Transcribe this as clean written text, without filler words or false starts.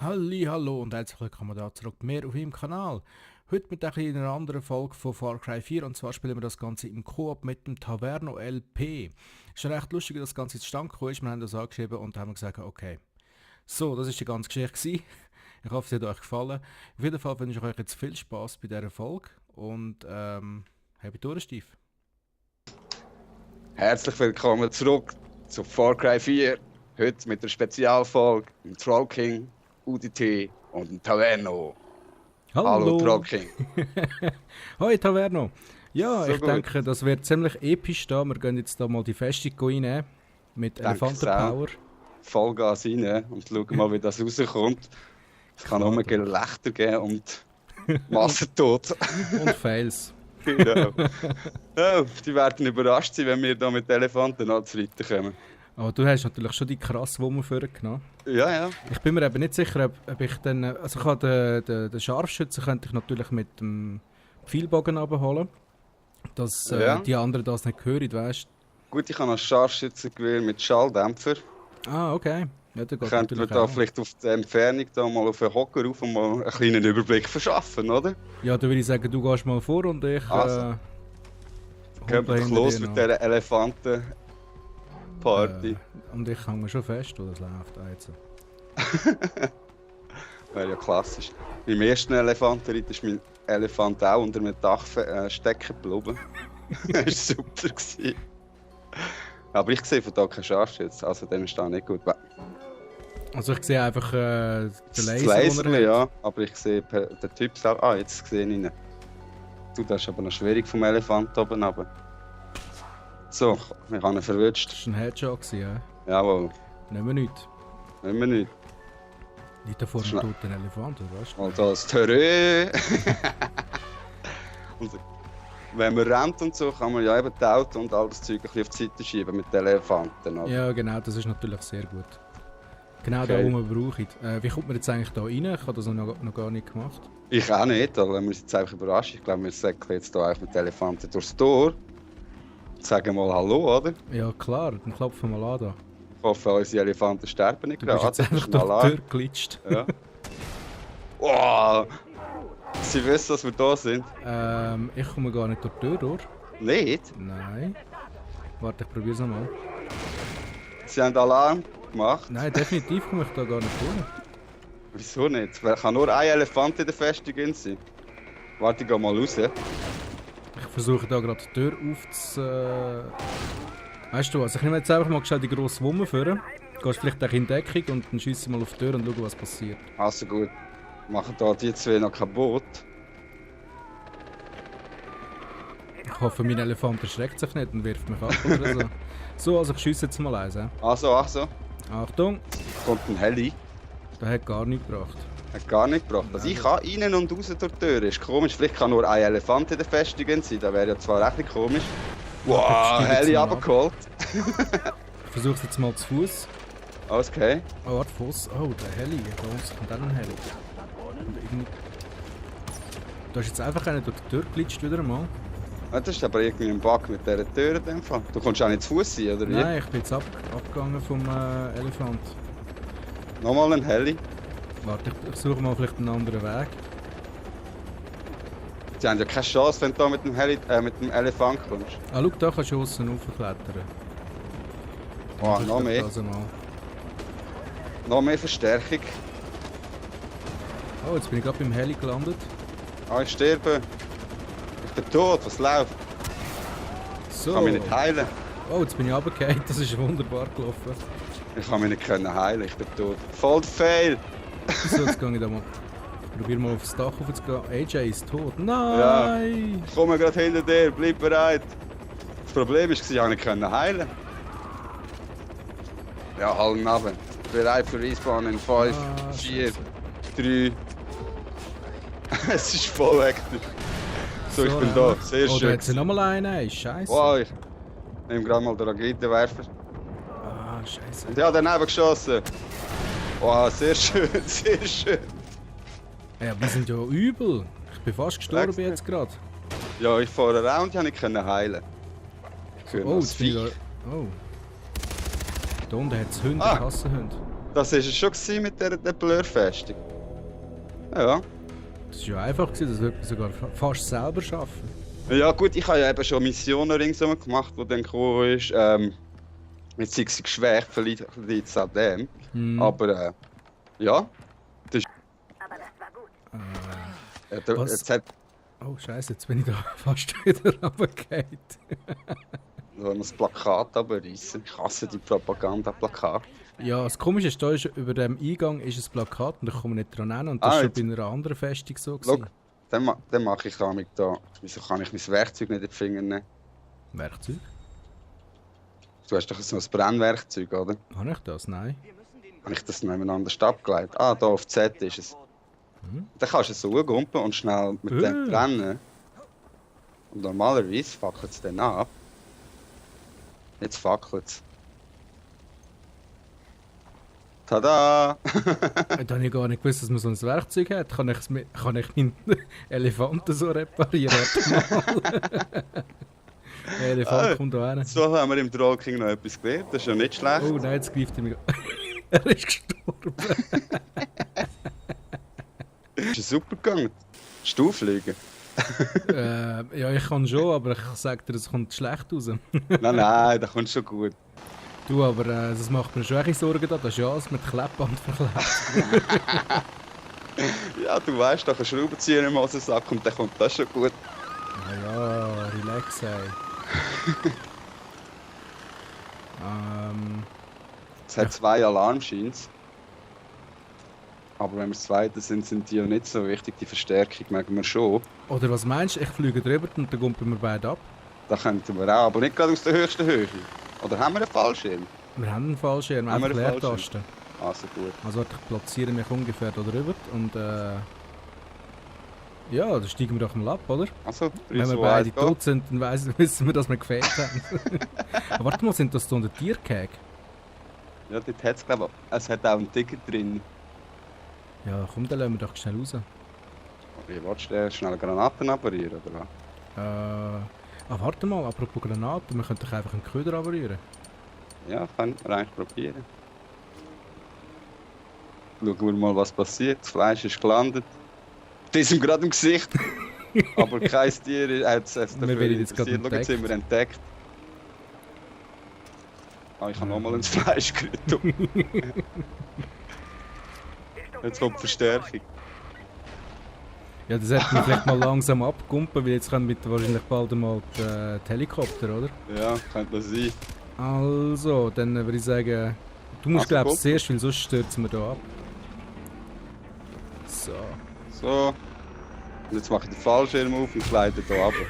Hallo und herzlich willkommen da zurück mehr auf meinem Kanal. Heute mit einer anderen Folge von Far Cry 4 und zwar spielen wir das Ganze im Koop mit dem Taverno LP. Ist recht lustig, wie das Ganze zustande gekommen ist. Wir haben das angeschrieben und haben gesagt, okay. So, das ist die ganze Geschichte gewesen. Ich hoffe, sie hat euch gefallen. Auf jeden Fall wünsche ich euch jetzt viel Spaß bei dieser Folge und happy Tourstief. Herzlich willkommen zurück zu Far Cry 4. Heute mit der Spezialfolge im Troll King, UDT und dem Taverno. Hallo Troll King. Hoi Taverno. Ja, So ich gut. denke, das wird ziemlich episch da. Wir gehen jetzt da mal die Festung einnehmen mit Denke es Elefantenpower. Vollgas rein und schauen mal, wie das rauskommt. Es kann nur Gelächter geben und Massentod. Und Fails. Genau. Ja, die werden überrascht sein, wenn wir da mit Elefanten anzureiten kommen. Aber du hast natürlich schon die krasse Wumme vorgenommen. Ja, ja. Ich bin mir eben nicht sicher, ob ich dann... Also ich habe den Scharfschützen könnte ich natürlich mit dem Pfeilbogen abholen. Dass Ja. die anderen das nicht hören, weißt Gut, ich habe ein Scharfschützengewehr mit Schalldämpfer. du? Ah, okay. Ja, da geht Könnten wir natürlich da auch. vielleicht auf der Entfernung da mal auf den Hocker rauf und mal einen kleinen Überblick verschaffen, oder? Ja, dann würde ich sagen, du gehst mal vor und ich... Also. Gehen wir doch hinter los dir mit nach. dieser Elefanten-Party. Und ich hänge schon fest, wo das läuft. Ah, jetzt. Wäre ja klassisch. Beim ersten Elefantenritt ist mein Elefant auch unter einem Dach stecken geblieben. Das war super. Gewesen. Aber ich sehe von da keinen Scharfschütze, also dann ist das nicht gut. Also ich sehe einfach den Das Laser, Laser, den er hat. ja, aber ich sehe den Typ selber. Ah, jetzt sehe ich ihn. Du, das ist aber noch schwierig vom Elefant oben runter. So, wir haben ihn verwünscht. Das war ein Headshot, ja. Jawohl, Nehmen wir nichts. nehmen wir nicht. Nicht davor Schnell. einen toten Elefant, oder was? Und das Terrain. Und wenn man rennt und so, kann man ja eben die Auto und all das Zeug ein bisschen auf die Seite schieben mit den Elefanten. Oder? Ja, genau, das ist natürlich sehr gut. Genau Okay. da, wo wir brauchen. Wie kommt man jetzt eigentlich da rein? Ich habe das noch gar nicht gemacht. Ich auch nicht, aber wir sind jetzt einfach überrascht. Ich glaube, wir säckeln jetzt hier einfach mit den Elefanten durchs Tor. Sagen mal Hallo, oder? Ja klar, dann klopfen wir mal an da. Ich hoffe, unsere Elefanten sterben nicht Du bist jetzt gerade. einfach Das ist ein durch die Alarm. Tür geglitscht. Ja. Wow! Sie wissen, dass wir da sind. Ich komme gar nicht durch die Tür durch. Nicht? Nein. Warte, ich probiere es nochmal. Sie haben Alarm gemacht. Nein, definitiv komme ich da gar nicht durch. Wieso nicht? Weil kann nur ein Elefant in der Festung drin sein. Warte, ich geh mal raus. Ich versuche da gerade die Tür Weißt du was, ich nehme jetzt einfach mal schnell die grosse Wumme vor. Gehst vielleicht auch in Deckung und dann schiesse ich mal auf die Tür und schau, was passiert. Also gut. Machen da die zwei noch kaputt. Ich hoffe, mein Elefant erschreckt sich nicht und wirft mich ab oder so. So, also ich schiesse jetzt mal eins. Also, Achtung, kommt ein Heli. der hat gar nichts gebracht. Hat gar nicht gebracht. Also ich kann rein und raus durch die Tür. Ist komisch. Vielleicht kann nur ein Elefant in der Festung sein. Das wäre ja zwar recht nicht komisch. Wow, steig jetzt Heli mal ab. runtergeholt. Ich versuche es jetzt mal zu Fuß. Okay. Oh, warte, Fuß. Oh, der Heli. Da uns kommt auch ein Heli. Und irgendwie... Du hast jetzt einfach einen durch die Tür geglitscht wieder mal. Ah, das ist aber irgendwie ein Bug mit dieser Tür in dem Fall. Du kommst auch nicht zu Fuß sein, oder wie? Nein, ich bin jetzt abgegangen vom Elefant. Nochmal ein Heli. Warte, ich suche mal vielleicht einen anderen Weg. Sie haben ja keine Chance, wenn du da mit dem, mit dem Elefant kommst. Ah, schau, da kannst du aussen raufklettern. Wow, noch mehr. Also mal. Noch mehr Verstärkung. Oh, jetzt bin ich gerade beim Heli gelandet. Ah, ich sterbe. Ich bin tot, was läuft? So. Ich kann mich nicht heilen. Oh, jetzt bin ich runtergefallen. Das ist wunderbar gelaufen. Ich kann mich nicht heilen, ich bin tot. Voll fail! So, jetzt gehe ich da mal. Ich probiere mal aufs Dach raufzugehen. AJ ist tot. Nein! Ich komme gerade hinter dir, bleib bereit. Das Problem war, ich konnte nicht heilen. Ja, halten runter. Bereit für Respawn in 5, Ah, 4, Scheiße. 3. Es ist voll hektisch. So, ich bin da. nämlich. Sehr Oh, da schön. hat sie nochmal einen. Ey, Scheiße. Wow, ich nehme gerade mal den Raketenwerfer. Ah, Scheiße. Und ja, daneben geschossen. Wow, sehr schön, sehr schön. Ey, aber wir sind ja übel. Ich bin fast gestorben Extra. jetzt gerade. Ja, ich fahre around, ich konnte nicht heilen. Für Oh, das jetzt bin ich Viech. da. Oh. Da unten hat es Hunde, Ah. ich hasse Hunde. Das war es schon gewesen mit der Blurfestung. Ja. Das war ja einfach, das würde man sogar fast selber schaffen. Ja gut, ich habe ja eben schon Missionen ringsum gemacht, wo dann gekommen ist, jetzt sind sie geschwächt, vielleicht liegt es an dem. Aber ja. Das ist, Was? jetzt hat Oh Scheiße, jetzt bin ich da fast wieder runtergefallen. so ein Plakat abreißen. Ich hasse die Propagandaplakate. Ja, das Komische ist, da ist, über dem Eingang ist ein Plakat und da kann man nicht dran nennen. Und das war jetzt- schon bei einer anderen Festung so. Schau, Gewesen. dann mache ich damit da. Wieso kann ich mein Werkzeug nicht in die Finger nehmen? Werkzeug? Du hast doch so ein Brennwerkzeug, oder? Habe ich das? Nein. Habe ich das nebeneinander abgelegt? Ah, da auf Z ist es. Dann kannst du es so gumpen und schnell mit dem brennen. Und normalerweise fackelt es dann ab. Jetzt fackelt es. Tada! Da habe ich gar nicht gewusst, dass man so ein Werkzeug hat. Kann ich meinen Elefanten so reparieren? Warte mal. Der Elefant kommt da hin. So haben wir im Trollking noch etwas gelernt, das ist ja nicht schlecht. Oh nein, jetzt greift er mich. Er ist gestorben. Ist ja super gegangen. Hast du fliegen? Ja, ich kann schon, aber ich sage dir, es kommt schlecht raus. Nein, das kommt schon gut. Du, aber das macht mir schon ein bisschen Sorgen da. Das ist ja alles mit Klebband verklebt. Ja, du weißt, da kannst du Schraubenzieher im Hosensack und dann kommt das schon gut. Ja, relax, ey. Es hat 2 Alarmscheins. Aber wenn wir das zweite sind, sind die ja nicht so wichtig. Die Verstärkung merken wir schon. Oder was meinst du? Ich fliege drüber und dann gumpen wir beide ab. Da könnten wir auch, aber nicht gerade aus der höchsten Höhe. Oder haben wir einen Fallschirm? Wir haben einen Fallschirm, Haben wir einfach einen Leertasten. Also gut. Also warte, ich platziere mich ungefähr da drüber und ja, dann steigen wir doch mal ab, oder? Also, 3, Wenn wir 2, beide 1, go. tot sind, dann wissen wir, dass wir gefehlt haben. Aber warte mal, sind das so eine Tierkäge? Ja, dort hat es, glaube ich, es hat auch ein Ticket drin. Ja, komm, dann lassen wir doch schnell raus. Wie willst du schnell Granaten abarieren, oder was? Warte mal, apropos Granaten, wir könnten doch einfach einen Köder abrühren. Ja, können wir eigentlich probieren. Schauen wir mal, was passiert. Das Fleisch ist gelandet. Diesem gerade im Gesicht. Aber kein Tier hat es dafür werden jetzt gerade interessiert. Schau, jetzt sind wir entdeckt. Ah, ich habe nochmal ins Fleisch gerührt. Jetzt kommt die Verstärkung. Ja, das hätten wir vielleicht mal langsam abgumpen, weil jetzt kommen mit wahrscheinlich bald einmal die Helikopter, oder? Ja, könnte das sein. Also, dann würde ich sagen, du musst Also, glaube ich guck. zuerst, weil sonst stürzen wir da ab. So. So. Und jetzt mache ich den Fallschirm auf und gleite hier runter.